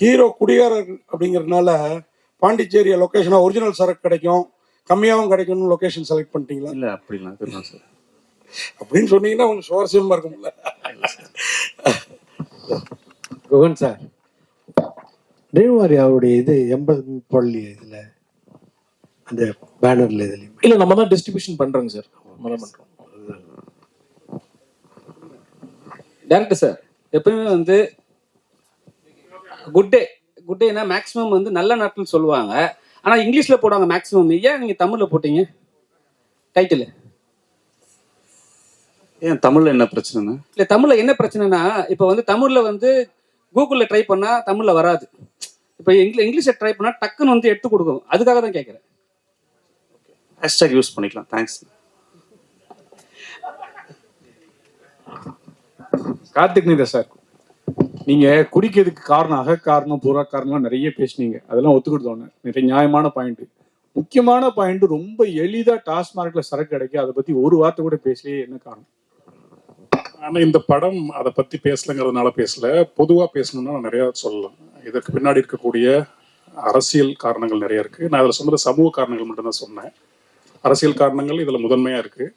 Hero குடிகாரர் அப்படிங்கிறதுனால பாண்டிச்சேரியை லொக்கேஷனாக original சரக்கு கிடைக்கும், கம்மியாகவும் கிடைக்கும்னு லொக்கேஷன் செலக்ட் பண்ணிட்டீங்களா? இல்லை அப்படிலாம் இதுதான் சார். அப்படின்னு சொன்னீங்கன்னா கொஞ்சம் சுவாரஸ்யமாக இருக்கும்ல. குகன் சார், ட்ரீம்வாரி அவருடைய இது எம்பல் பள்ளி இதில் அந்த பேனரில் இதுலையும் இல்லை, நம்ம தான் டிஸ்ட்ரிபியூஷன் பண்ணுறோங்க சார். நம்ம தான் பண்ணுறோம். டேரக்டர் சார், எப்பவுமே வந்து குட் டேனா மேக்ஸிமம் வந்து நல்ல நாட்கள் சொல்லுவாங்க, ஆனால் இங்கிலீஷில் போடுவாங்க மேக்ஸிமம். ஏன் நீங்கள் தமிழில் போட்டீங்க டைட்டில்? ஏன் தமிழில் என்ன பிரச்சனைண்ணா? இல்லை, தமிழில் என்ன பிரச்சனைனா, இப்போ வந்து தமிழில் வந்து கூகுளில் ட்ரை பண்ணால் தமிழில் வராது. இப்போ இங்கிலீஷில் ட்ரை பண்ணால் டக்குன்னு வந்து எடுத்து கொடுக்கும். அதுக்காக தான் கேட்குறேன். ஹேஷ்டேக் யூஸ் பண்ணிக்கலாம். தேங்க்ஸ். கார்த்திக் நீதா சார், நீங்க குடிக்கிறதுக்கு காரணம் அகக்காரணம் புற காரணம்லாம் நிறைய பேசுனீங்க, அதெல்லாம் ஒத்துக்கிட்டோன்னு நிறைய நியாயமான பாயிண்ட். முக்கியமான பாயிண்ட், ரொம்ப எளிதா டாஸ்மார்க்ல சரக்கு கிடைக்கும், அதை பத்தி ஒரு வார்த்தை கூட பேசலையே, என்ன காரணம்? ஆனால் இந்த படம் அதை பற்றி பேசலைங்கிறதுனால பேசல, பொதுவாக பேசணும்னா நான் நிறையா சொல்லலாம். இதற்கு பின்னாடி இருக்கக்கூடிய அரசியல் காரணங்கள் நிறைய இருக்குது. நான் அதில் சொன்னது சமூக காரணங்கள் மட்டும்தான் சொன்னேன். அரசியல் காரணங்கள் இதில் முதன்மையாக இருக்குது.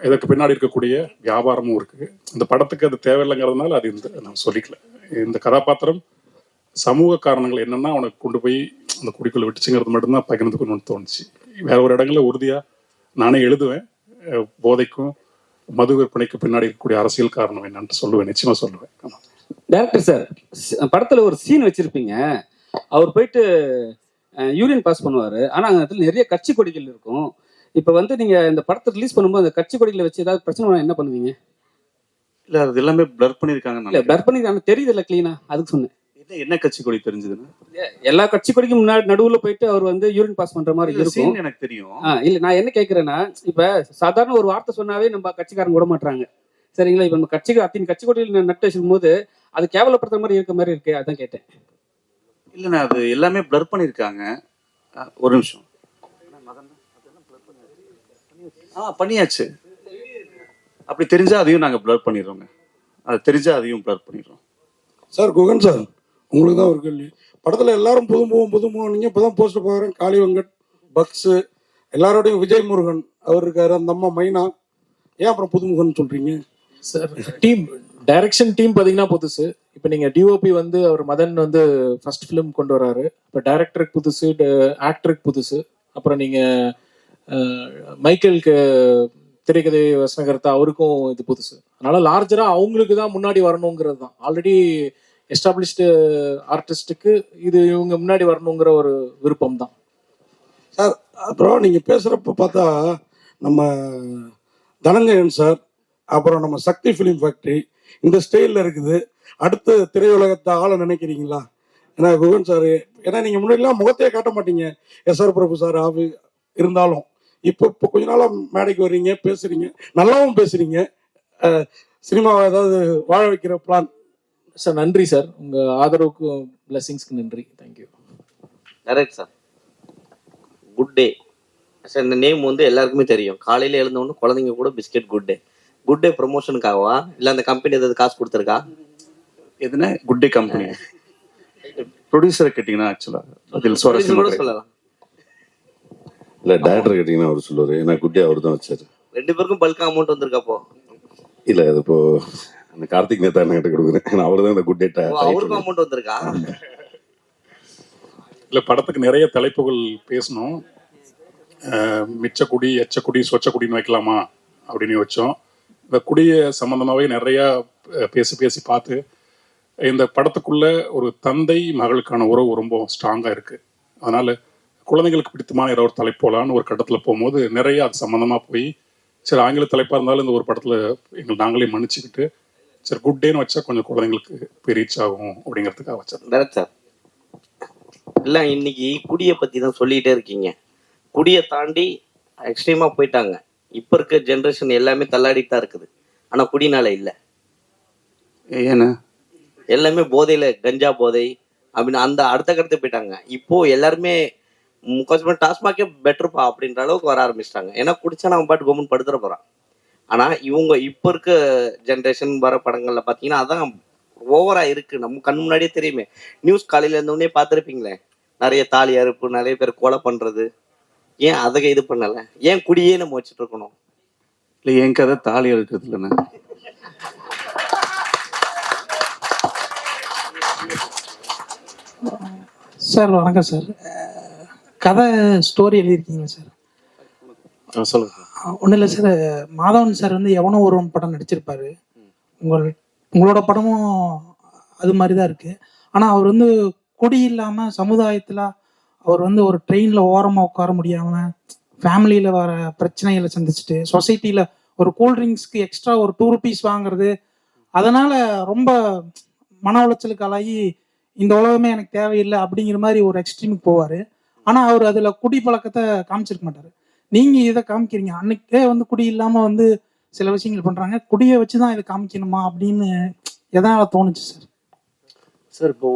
இதற்கு பின்னாடி இருக்கக்கூடிய வியாபாரமும் இருக்குது. இந்த படத்துக்கு அது தேவையில்லைங்கிறதுனால அது நான் சொல்லிக்கல. இந்த கதாபாத்திரம் சமூக காரணங்கள் என்னென்னா அவனுக்கு கொண்டு போய் அந்த குடிக்குள்ள விட்டுச்சுங்கிறது மட்டும்தான் பகிர்ந்துக்கணும்னு தோணுச்சு. வேற ஒரு இடங்களில் உறுதியாக நானே எழுதுவேன், போதைக்கும் மது விற்பனைக்கு பின்னாடி இருக்கக்கூடிய அரசியல் காரணம் என்னன்னு சொல்லுவேன், நிச்சயமா சொல்லுவேன். டேரக்டர் சார், படத்துல ஒரு சீன் வச்சிருப்பீங்க, அவர் போயிட்டு யூரின் பாஸ் பண்ணுவாரு, ஆனா அந்த இடத்துல நிறைய கட்சி கொடிகள் இருக்கும். இப்ப வந்து நீங்க இந்த படத்தை ரிலீஸ் பண்ணும்போது அந்த கட்சி கொடிகளை வச்சு ஏதாவது பிரச்சனை பண்ணா என்ன பண்ணுவீங்க? இல்ல, அது எல்லாமே பிளர் பண்ணிருக்காங்க. இல்ல, பிளர் பண்ணிருக்காங்க தெரியுது இல்ல, கிளீனா, அதுக்கு சொன்னேன். என்ன கட்சி கொடி தெரிஞ்சதுன்னா? எல்லா கட்சி கொடிக்கும் முன்னாடி நடுவுல போயிட்டு அவர் வந்து யூரின் பாஸ் பண்ற மாதிரி இருக்கும். எனக்கு தெரியும். இல்ல, நான் என்ன கேக்குறேன்னா, இப்ப சாதாரண ஒரு வார்த்தை சொன்னாவே நம்ம கட்சிக்காரங்க விட மாட்டாங்க, சரிங்களா? இப்ப நம்ம அத்தனை கட்சி கொடியில் நட்டு வச்சுக்கும் போது அது கேவலப்படுத்துற மாதிரி இருக்க மாதிரி இருக்கு, அதான் கேட்டேன். இல்லண்ணா, அது எல்லாமே பிளர் பண்ணிருக்காங்க. ஒரு நிமிஷம். பண்ணியாச்சு. அப்படி தெரிஞ்சா அதையும் நாங்க பிளர் பண்ணிடுறோங்க. அது தெரிஞ்சா அதையும் பிளர் பண்ணிடுறோம். சார், குகன் சார், உங்களுக்கு தான் ஒரு கேள்வி. படத்தில் எல்லாரும் புதுமுகம் நீங்கள் இப்போ தான் போஸ்டர் பார்க்குறேன். காளி வெங்கட், பக்ஸு, எல்லாரோடையும் விஜய் முருகன் அவர் இருக்காரு, அந்த அம்மா மைனா. ஏன் அப்புறம் புதுமுகன்னு சொல்கிறீங்க சார்? டீம் டைரக்ஷன் டீம் பார்த்தீங்கன்னா புதுசு. இப்போ நீங்கள் டிஓபி வந்து அவர் மதன் வந்து ஃபர்ஸ்ட் ஃபிலிம் கொண்டு வராரு. இப்போ டைரக்டருக்கு புதுசு, ஆக்டருக்கு புதுசு. அப்புறம் நீங்கள் மைக்கேலுக்கு திரைக்கதை வசனகர்த்தா, அவருக்கும் இது புதுசு. அதனால லார்ஜரா அவங்களுக்கு தான் முன்னாடி வரணுங்கிறது தான். ஆல்ரெடி எஸ்டாப்ளிஷ்டு ஆர்டிஸ்டுக்கு இது இவங்க முன்னாடி வரணுங்கிற ஒரு விருப்பம் தான் சார். அப்புறம் நீங்கள் பேசுகிறப்ப பார்த்தா நம்ம தனஞ்சயன் சார், அப்புறம் நம்ம சக்தி ஃபிலிம் ஃபேக்ட்ரி இந்த ஸ்டைலில் இருக்குது. அடுத்து திரையுலகத்தை ஆள நினைக்கிறீங்களா? ஏன்னா குகன் சார், ஏன்னா நீங்கள் முன்னாடிலாம் முகத்தையே காட்ட மாட்டீங்க, எஸ்ஆர் பிரபு சார் ஆஃபி இருந்தாலும் இப்போ கொஞ்ச நாளாக மேடைக்கு வர்றீங்க, பேசுறீங்க, நல்லாவும் பேசுறீங்க. சினிமாவை ஏதாவது வாழ வைக்கிற பிளான்? சார் நன்றி சார், உங்கள் ஆதரவுக்கும் பிளெஸிங்ஸ்க்கு நன்றி. Thank you. Correct sir. Good day sir, இந்த நேம் வந்து எல்லாருக்குமே தெரியும். காலையில் எழுந்தவொன்னு குழந்தைங்க கூட பிஸ்கெட் குட் டே ப்ரொமோஷனுக்காகவா இல்லை அந்த கம்பெனி ஏதாவது காசு கொடுத்துருக்கா? எதுனா குட் டே கம்பெனி ப்ரொடியூசரை கேட்டிங்கன்னா ஆக்சுவலாக கூட சொல்லலாம். இல்லை, டைரக்டர் கேட்டிங்கன்னா அவர் சொல்லுவார். ஏன்னா குட் டே அவர் தான் வச்சார். 2 பேருக்கும் பல்கா அமௌண்ட் வந்திருக்காப்போ? இல்லை, அது இப்போ அந்த கார்த்திக் நேதா கிட்ட கொடுக்குறேன், அவர் தான் இந்த குட் டே. அவருக்கும் அமௌண்ட் வந்திருக்கா? இல்லை, படத்துக்கு நிறைய தலைப்புகள் பேசணும். மிச்சக்குடி, எச்சக்குடி, சொச்சக்குடின்னு வைக்கலாமா அப்படின்னு வச்சோம். இந்த குடியை சம்மந்தமாகவே நிறையா பேசி பார்த்து இந்த படத்துக்குள்ள ஒரு தந்தை மகளுக்கான உறவு ரொம்ப ஸ்ட்ராங்காக இருக்குது. அதனால் குழந்தைங்களுக்கு பிடித்தமான ஏதாவது ஒரு தலைப்போலான்னு ஒரு கட்டத்தில் போகும்போது நிறைய அது சம்மந்தமாக போய், சரி ஆங்கில தலைப்பாக இருந்தாலும் இந்த ஒரு படத்தில் நாங்களே மன்னிச்சுக்கிட்டு சரி குட் டேன்னு வச்சா கொஞ்சம் குழந்தைங்களுக்கு போய் ரீச் ஆகும் அப்படிங்கிறதுக்காக வச்சது. Correct sir. இல்லை, இன்னைக்கு குடியை பற்றி தான் சொல்லிகிட்டே இருக்கீங்க. குடியை தாண்டி எக்ஸ்ட்ரீமாக போயிட்டாங்க. இப்போ இருக்க ஜென்ரேஷன் எல்லாமே தள்ளாடிட்டு தான் இருக்குது. ஆனால் குடினால இல்லை. ஏன்னா எல்லாமே போதையில், கஞ்சா போதை அப்படின்னு அந்த அடுத்த கருத்து போயிட்டாங்க. இப்போது எல்லாருமே முக்கால்வாசி டாஸ்மாகே பெட்டர்ப்பா அப்படின்ற அளவுக்கு வர ஆரம்பிச்சிட்டாங்க. ஏன்னா குடிச்சா நம்ம பாட்டு கவர்மெண்ட் படுத்துட போகிறான். ஆனால் இவங்க இப்போ இருக்க ஜென்ரேஷன் வர படங்களில் பார்த்தீங்கன்னா அதான் ஓவரா இருக்கு, நம்ம கண் முன்னாடியே தெரியுமே. நியூஸ் காலையில இருந்தோடனே பார்த்துருப்பீங்களே, நிறைய தாலி அறுப்பு, நிறைய பேர் கொலை பண்றது. ஏன் அதை இது பண்ணல? ஏன் குடியே நம்ம வச்சுட்டு இருக்கணும்? இல்லை என் கதை தாலி எடுக்கிறது இல்லைண்ணே. சார் வணக்கம் சார். கதை ஸ்டோரி எழுதியிருக்கீங்களா சார்? சொல்லுங்க. ஒன்றும் இல்லை சார், மாதவன் சார் வந்து எவனோ ஒருவன் படம் நடிச்சிருப்பாரு. உங்களோட படமும் அது மாதிரி தான் இருக்கு. ஆனால் அவர் வந்து குடி இல்லாமல் சமுதாயத்தில் அவர் வந்து ஒரு ட்ரெயினில் ஓரமாக உட்கார முடியாமல் ஃபேமிலியில் வர பிரச்சனைகளை சந்திச்சுட்டு சொசைட்டியில் ஒரு கூல்ட்ரிங்க்ஸ்க்கு எக்ஸ்ட்ரா ஒரு 2 rupees வாங்குறது, அதனால் ரொம்ப மன உளைச்சலுக்கு ஆளாகி இந்த உலகமே எனக்கு தேவையில்லை அப்படிங்கிற மாதிரி ஒரு எக்ஸ்ட்ரீமுக்கு போவார். ஆனால் அவர் அதில் குடி பழக்கத்தை காமிச்சிருக்க மாட்டார். நீங்கள் இதை காமிக்கிறீங்க. அன்னைக்கே வந்து குடி இல்லாமல் வந்து சில விஷயங்கள் பண்ணுறாங்க, குடியை வச்சு தான் இதை காமிக்கணுமா அப்படின்னு எதனால் தோணுச்சு சார்? சார் இப்போ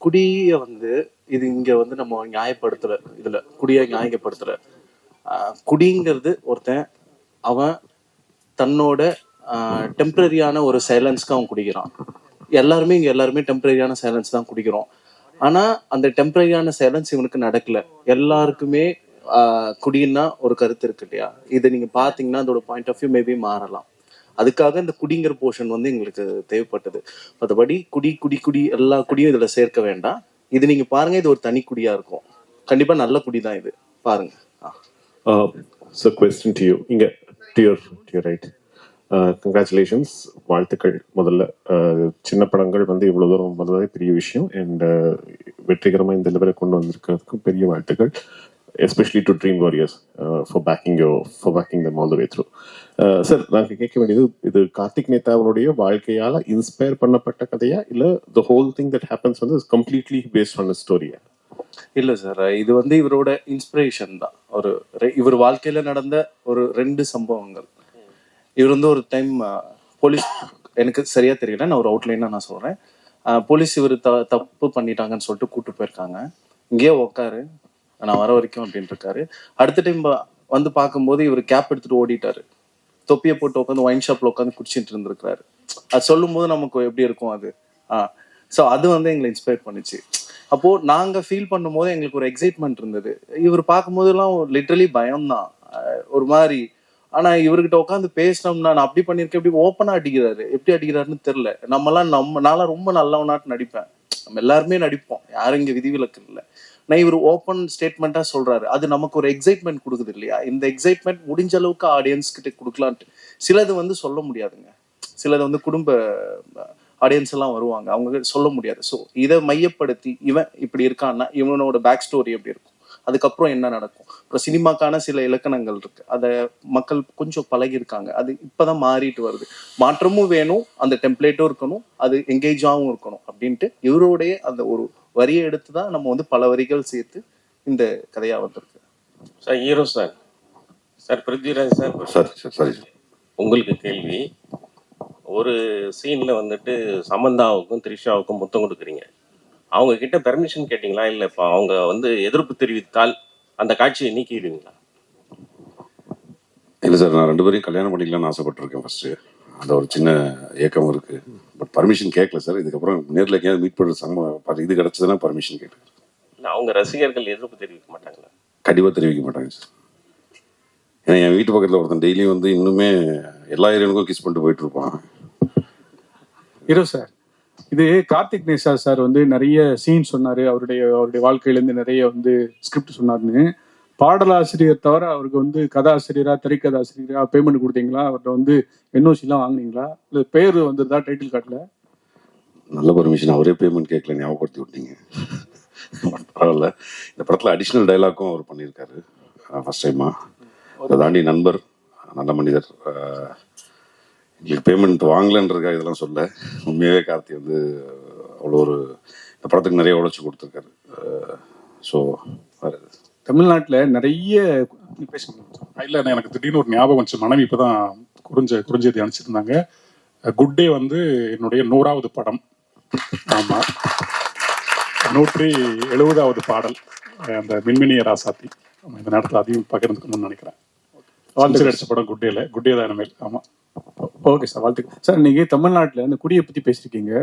குடியை வந்து இது இங்க வந்து நம்ம நியாயப்படுத்தல, இதுல குடியை நியாயப்படுத்தல. குடிங்கிறது ஒருத்தன் அவன் தன்னோட டெம்பரரியான ஒரு சைலன்ஸ்க்கு அவன் குடிக்கிறான். எல்லாருமே டெம்பரரியான சைலன்ஸ் தான் குடிக்கிறோம். ஆனா அந்த டெம்பரரியான சைலன்ஸ் இவனுக்கு நடக்கல. எல்லாருக்குமே குடின்னா ஒரு கருத்து இருக்கு இல்லையா? இதை நீங்க பாத்தீங்கன்னா அதோட பாயிண்ட் ஆஃப் வியூ மேபி மாறலாம். அதுக்காக இந்த குடிங்கிற போர்ஷன் வந்து எங்களுக்கு தேவைப்பட்டது. மற்றபடி குடி எல்லா குடியும் இதுல சேர்க்க வேண்டாம். இது நீங்க பாருங்க, இது ஒரு தனி குடியா இருக்கும். கண்டிப்பா நல்ல குடி தான் இது, பாருங்க. So question to you. இங்க to your right. Congratulations, வாழ்த்துக்கள். முதல்ல சின்ன படங்கள் வந்து இவ்வளவு தூரம் வந்ததே பெரிய விஷயம். அண்ட் வெற்றிகரமா இந்த லெவலை கொண்டு வந்திருக்கிறதுக்கும் பெரிய வாழ்த்துக்கள். Especially to Dream Warriors for backing them all the way through. Sir, நாங்கள் கேட்க வேண்டியது, இது கார்த்திக் நேதா அவருடைய வாழ்க்கையால இன்ஸ்பயர் பண்ணப்பட்ட கதையா, இல்ல the whole thing that happens வந்து completely based on a story-யா? இல்ல சார், இது வந்து இவரோட இன்ஸ்பிரேஷன் தான். இவர் வாழ்க்கையில நடந்த ஒரு 2 சம்பவங்கள். இவர் வந்து ஒரு டைம் போலீஸ், எனக்கு சரியா தெரியல, நான் ஒரு அவுட்லைனா நான் சொல்றேன். போலீஸ் இவர் தப்பு பண்ணிட்டாங்கன்னு சொல்லிட்டு கூட்டு போயிருக்காங்க. இங்கேயே உட்காரு, நான் வர வரைக்கும் அப்படின்னு இருக்காரு. அடுத்த டைம் வந்து பார்க்கும்போது இவர் கேப் எடுத்துட்டு ஓடிட்டாரு. தொப்பியை போட்டு உட்காந்து ஒயின் ஷாப்ல உட்காந்து குடிச்சிட்டு இருந்திருக்காரு. அது சொல்லும் போது நமக்கு எப்படி இருக்கும் அது? ஸோ அது வந்து எங்களை இன்ஸ்பயர் பண்ணுச்சு. அப்போ நாங்க ஃபீல் பண்ணும் போது எங்களுக்கு ஒரு எக்ஸைட்மெண்ட் இருந்தது. இவர் பார்க்கும்போதெல்லாம் லிட்டரலி பயம்தான் ஒரு மாதிரி. ஆனா இவர்கிட்ட உட்காந்து பேசினோம்னா, நான் அப்படி பண்ணிருக்கேன், இப்படி ஓப்பனா அடிக்கிறாரு. எப்படி அடிக்கிறாருன்னு தெரியல. நான்லாம் ரொம்ப நல்லவனாட்டு நடிப்பேன். நம்ம எல்லாருமே நடிப்போம், யாரும் இங்க விதிவிலக்கு இல்லை. நான் இவர் ஓப்பன் ஸ்டேட்மெண்டா சொல்றாரு. அது நமக்கு ஒரு எக்ஸைட்மெண்ட் கொடுக்குது இல்லையா? இந்த எக்ஸைட்மெண்ட் முடிஞ்ச அளவுக்கு ஆடியன்ஸ் கிட்ட கொடுக்கலான்ட்டு. சிலது வந்து சொல்ல முடியாதுங்க. சிலது வந்து குடும்ப ஆடியன்ஸ் எல்லாம் வருவாங்க, அவங்க சொல்ல முடியாது. ஸோ இதை மையப்படுத்தி இவன் இப்படி இருக்கான்னா இவனோட பேக் ஸ்டோரி எப்படி இருக்கும், அதுக்கப்புறம் என்ன நடக்கும். அப்புறம் சினிமாக்கான சில இலக்கணங்கள் இருக்கு, அதை மக்கள் கொஞ்சம் பழகிருக்காங்க. அது இப்பதான் மாறிட்டு வருது. மாற்றமும் வேணும், அந்த டெம்ப்ளேட்டும் இருக்கணும், அது எங்கேஜாகவும் இருக்கணும் அப்படின்ட்டு இவருடைய அந்த ஒரு வரியை எடுத்து தான் நம்ம வந்து பல வரிகள் சேர்த்து இந்த கதையா வந்திருக்கு. Sir, hero sir Prithviraj sir, சரி, உங்களுக்கு கேள்வி. ஒரு சீன்ல வந்துட்டு சமந்தாவுக்கும் த்ரிஷாவுக்கும் முத்தம் கொடுக்குறீங்க. அவங்க கிட்ட பெர்மிஷன் கேட்டீங்களா, இல்லை இப்போ அவங்க வந்து எதிர்ப்பு தெரிவித்தால் அந்த காட்சியை நீக்கிடுவீங்களா? இல்லை சார், நான் 2 பேரையும் கல்யாணம் பண்ணிக்கலாம்னு ஆசைப்பட்டிருக்கேன் ஃபர்ஸ்ட். அந்த ஒரு சின்ன ஏக்கம் இருக்கு. பட் பர்மிஷன் கேட்கல சார். இதுக்கப்புறம் நேரில் எங்கேயாவது மீட் பண்ணுற இது கிடைச்சதுன்னா பர்மிஷன் கேட்குறேன். இல்லை, அவங்க ரசிகர்கள் எதிர்ப்பு தெரிவிக்க மாட்டாங்களா? கண்டிப்பாக தெரிவிக்க மாட்டாங்க சார். ஏன்னா என் வீட்டு பக்கத்தில் ஒருத்தன் டெய்லியும் வந்து இன்னுமே எல்லா ஏரியாவுக்கும் கிஸ் பண்ணிட்டு போயிட்டு இருப்பான். ஹீரோ சார், இது கார்த்திக் நேசா சார் வந்து நிறைய சீன் சொன்னாரு. அவருடைய வாழ்க்கையிலேருந்து நிறைய வந்து ஸ்கிரிப்ட் சொன்னாருன்னு. பாடலாசிரியர் தவிர அவருக்கு வந்து கதாசிரியரா, திரைக்கதாசிரியரா பேமெண்ட் கொடுத்தீங்களா? அவர்கிட்ட வந்து என்ஓசிலாம் வாங்கினீங்களா? இல்லை பேர் வந்துருதா டைட்டில் கார்டில்? நல்ல பர்மிஷன், அவரே பேமெண்ட் கேட்கல, ஞாபகப்படுத்தி விட்டீங்க. பரவாயில்ல. இந்த படத்தில் அடிஷ்னல் டைலாக்கும் அவர் பண்ணியிருக்காரு ஃபர்ஸ்ட் டைமா. அதை தாண்டி நண்பர், நல்ல மனிதர், எங்களுக்கு பேமெண்ட் வாங்கலன்றதுக்காக இதெல்லாம் சொல்ல. உண்மையாகவே கார்த்தி வந்து அவ்வளோ ஒரு இந்த படத்துக்கு நிறைய உழைச்சி கொடுத்துருக்காரு. ஸோ தமிழ்நாட்டில் நிறைய இல்லை, எனக்கு திடீர்னு ஒரு ஞாபகம் வந்துச்சு. மனைவி இப்போதான் குறிஞ்செய்தி அனுப்பிச்சிருந்தாங்க. குட் டே வந்து என்னுடைய 100வது படம். ஆமாம், 170வது பாடல் அந்த மின்மினிய ராசாத்தி. இந்த நேரத்தில் அதையும் பகிர்ந்துக்கணும்னு நினைக்கிறேன். வாழ்த்து அடிச்ச படம் குட் டே தான் இனிமேல். ஆமாம். ஓகே சார், வாழ்த்துக்கள் சார். நீங்க தமிழ்நாட்டில் இந்த குடியை பத்தி பேசியிருக்கீங்க.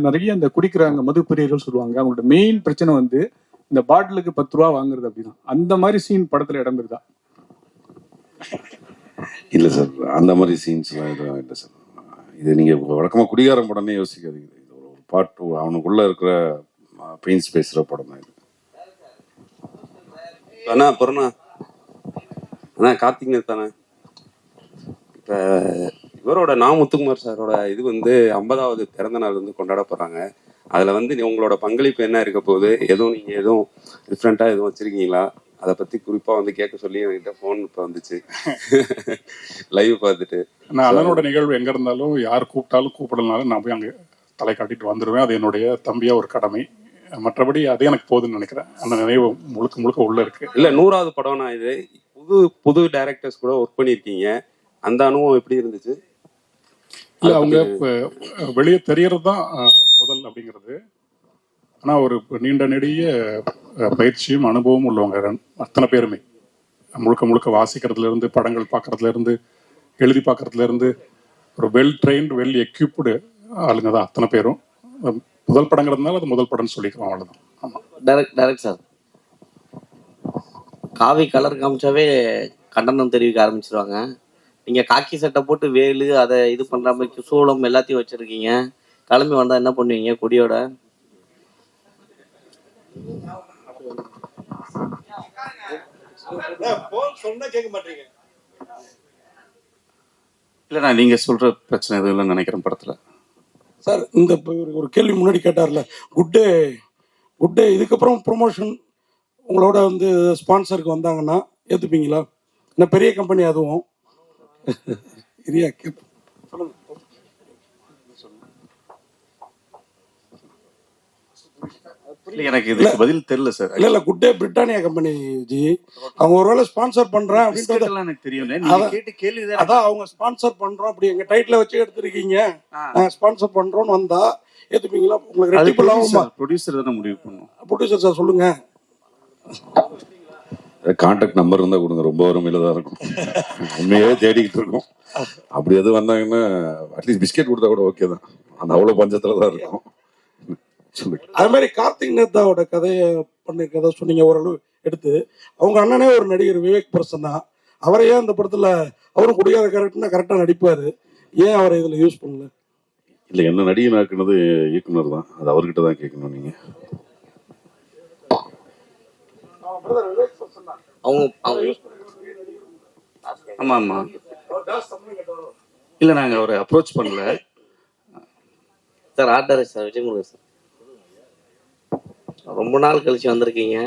நிறைய அந்த குடிக்கிறாங்க, மது பிரியர்கள் சொல்லுவாங்க. அவங்களோட மெயின் பிரச்சனை வந்து இந்த பாட்டிலுக்கு 10 ரூபா வாங்குறது அப்படிதான். அந்த மாதிரி சீன் படத்துல இடம் இருக்குதா? இல்லை சார், அந்த மாதிரி சீன்ஸ்லாம் எதுவும் இல்லை சார். இது நீங்கள் வழக்கமாக குடிகாரம் படமே யோசிக்காதீங்க. இது ஒரு பாட்டு, அவனுக்குள்ளே இருக்கிற பெயின்ஸ் பேசுகிற படம் தான் இது. அண்ணா பொருண்ணா அண்ணா கார்த்திக் தானே. இப்போ இவரோட முத்துக்குமார் சாரோட இது வந்து 50வது பிறந்த நாள் வந்து கொண்டாட போகிறாங்க. அதில் வந்து உங்களோட பங்களிப்பு என்ன இருக்க போகுது? நீங்கள் எதுவும் டிஃப்ரெண்ட்டாக எதுவும் வச்சுருக்கீங்களா? அதை பற்றி குறிப்பாக வந்து கேட்க சொல்லி என்கிட்ட ஃபோன் இப்போ வந்துச்சு லைவ் பார்த்துட்டு. நான் அண்ணனோட நிகழ்வு எங்கே இருந்தாலும் யார் கூப்பிட்டாலும் கூப்பிடலனாலும் நான் போய் அங்கே தலை காட்டிட்டு வந்துடுவேன். அது என்னுடைய தம்பியாக ஒரு கடமை. மற்றபடி அதே எனக்கு போதுன்னு நினைக்கிறேன். அந்த நினைவு முழுக்க முழுக்க உள்ள இருக்கு. இல்லை 100வது படம்னா இது புது டைரக்டர்ஸ் கூட ஒர்க் பண்ணியிருக்கீங்க. அந்த அனுபவம் எப்படி இருந்துச்சு? இல்லை, அவங்க வெளியே தெரியறது தான் முதல் அப்படிங்கிறது. ஆனால் ஒரு நீண்ட நெடிய பயிற்சியும் அனுபவமும் உள்ளவங்க அத்தனை பேருமே. முழுக்க முழுக்க வாசிக்கிறதுலேருந்து, படங்கள் பார்க்கறதுலேருந்து, எழுதி பார்க்கறதுலேருந்து ஒரு வெல் ட்ரெயின்டு, வெல் எக்யூப்டு ஆளுங்க தான் அத்தனை பேரும். முதல் படங்கிறதுனால அது முதல் படம்னு சொல்லிக்கிறோம், அவ்வளோதான். ஆமாம், டைரக்ட் சார். காவி கலர் காமிச்சாவே கண்டனம் தெரிவிக்க ஆரம்பிச்சிருவாங்க. நீங்கள் காக்கி சட்டை போட்டு வேலு அதை இது பண்ணுற மாதிரி சூளம் எல்லாத்தையும் வச்சுருக்கீங்க. கிளம்பி வந்தால் என்ன பண்ணுவீங்க குடியோட? இல்லைண்ணா, நீங்க சொல்ற பிரச்சனை எதுவும் இல்லைன்னு நினைக்கிறேன் படத்துல. சார், இந்த ஒரு கேள்வி முன்னாடி கேட்டார்ல, குட்டே இதுக்கப்புறம் ப்ரொமோஷன் உங்களோட வந்து ஸ்பான்சருக்கு வந்தாங்கன்னா ஏற்றுப்பீங்களா? என்ன பெரிய கம்பெனி அதுவும். இரியா சொல்லுங்க. எனக்கு இதுக்கு பதில் தெரியல சார். இல்ல குட்டே பிரிட்டானியா கம்பெனி ஜி. அவங்க ஒருவேளை ஸ்பான்சர் பண்றேன் அப்படின்றது எனக்கு தெரியும். அதான் அவங்க ஸ்பான்சர் பண்றோம் அப்படி எங்க டைட்டில் வச்சு எடுத்திருக்கீங்க, நாங்க ஸ்பான்சர் பண்றோம்னு வந்தா ஏத்துப்பீங்களா? உங்களுக்கு ரெட்டிப்பு லாபமா? ப்ரொடியூசர் தானே முடிவு பண்ணும். ப்ரொடியூசர் சார் சொல்லுங்க. கான்டாக்ட் நம்பர் இருந்தால் கொடுங்க, ரொம்ப வறுமையில தான் இருக்கும். உண்மையாவே தேடிக்கிட்டு இருக்கோம். அப்படி எதுவும் வந்தாங்கன்னா அட்லீஸ்ட் பிஸ்கெட் கொடுத்தா கூட ஓகே தான். அந்த அவ்வளோ பஞ்சத்தில் தான் இருக்கும். அது மாதிரி கார்த்திக் நேதாவோட கதையை பண்ணிருக்கதா சொன்னீங்க, ஓரளவு எடுத்து. அவங்க அண்ணனே ஒரு நடிகர் விவேக் பிரசன்னா, அவரையே அந்த படத்துல அவரும் குடியாத கேரக்டர்னா கரெக்டா நடிப்பாரு, ஏன் அவரை இதுல யூஸ் பண்ணல? இல்லை, என்ன நடிகை ஆக்குனது இயக்குனர் தான், அது அவர்கிட்ட தான் கேட்கணும் நீங்க. ஆமா ஆமா, இல்ல நாங்க அவரை அப்ரோச் பண்ணல sir. Art director sir Vijayamurugan sir. ரொம்ப நாள் கழிச்சு வந்திருக்கீங்க.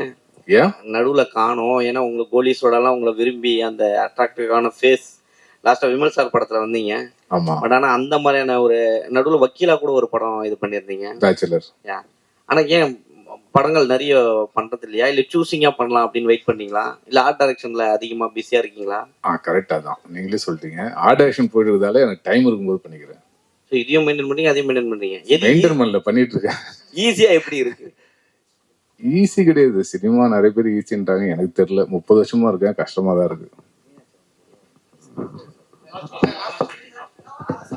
ஏன் நடுவுல காணோம்? ஏன்னா உங்க போலீஸோடலாம் உங்களை விரும்பி அந்த அட்ராக்டிவான ஃபேஸ் லாஸ்டா விமல் சார் படத்துல வந்தீங்க. ஆமா, பட் ஆனா அந்த மாதிரியான ஒரு நடுவுல வக்கீலா கூட ஒரு படம் இது பண்ணியிருந்தீங்க, பேச்சுலர். ஆனா ஏன் படங்கள் நிறைய பண்றது இல்லையா? இல்ல சூசிங்கா பண்ணலாம் அப்படின்னு வெயிட் பண்ணீங்களா? இல்ல ஆர்ட் டைரக்ஷன்ல அதிகமா பிஸியா இருக்கீங்களா? கரெக்டா தான் நீங்களே சொல்லிட்டீங்க. ஆர்ட் டைரக்ஷன் போயிடுறதால எனக்கு டைம் இருக்கும்போது பண்ணிக்கிறேன். இதையும் மெயின்டைன் பண்ணீங்க, அதையும் மெயின்டைன் பண்ணீங்க. மெயின்டைன் பண்ணல, பண்ணிட்டு இருக்கேன். ஈஸியா எப்படி இருக்கு? ஈஸி கிடையாது. சினிமா நிறைய பேர் ஈஸின்றாங்க, எனக்கு தெரியல. 30 வருஷமா இருக்கேன், கஷ்டமா தான் இருக்கு.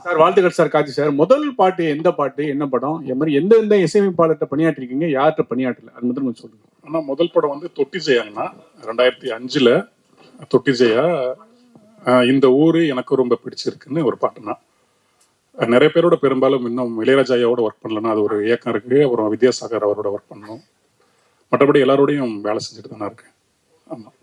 சார் வாழ்த்துக்கள் சார். காட்சி சார், முதல் பாட்டு எந்த பாட்டு, என்ன படம், மாதிரி எந்த இசையமைப்பாளர்கிட்ட பணியாற்றிருக்கீங்க, யார்கிட்ட பணியாற்றல, அது மட்டும் கொஞ்சம் சொல்லுங்க. ஆனால் முதல் படம் வந்து தொட்டி ஜெயாங்கண்ணா, 2005 தொட்டி ஜெயா. இந்த ஊர் எனக்கு ரொம்ப பிடிச்சிருக்குன்னு ஒரு பாட்டுனா. நிறைய பேரோட பெரும்பாலும் இன்னும் இளையராஜாவோட ஒர்க் பண்ணலன்னா அது ஒரு இயக்கம் இருக்கு. அப்புறம் வித்யாசாகர் அவரோட ஒர்க் பண்ணணும். மற்றபடி எல்லாரோடையும் வேலை செஞ்சுட்டு தானே இருக்கேன். ஆமாம்.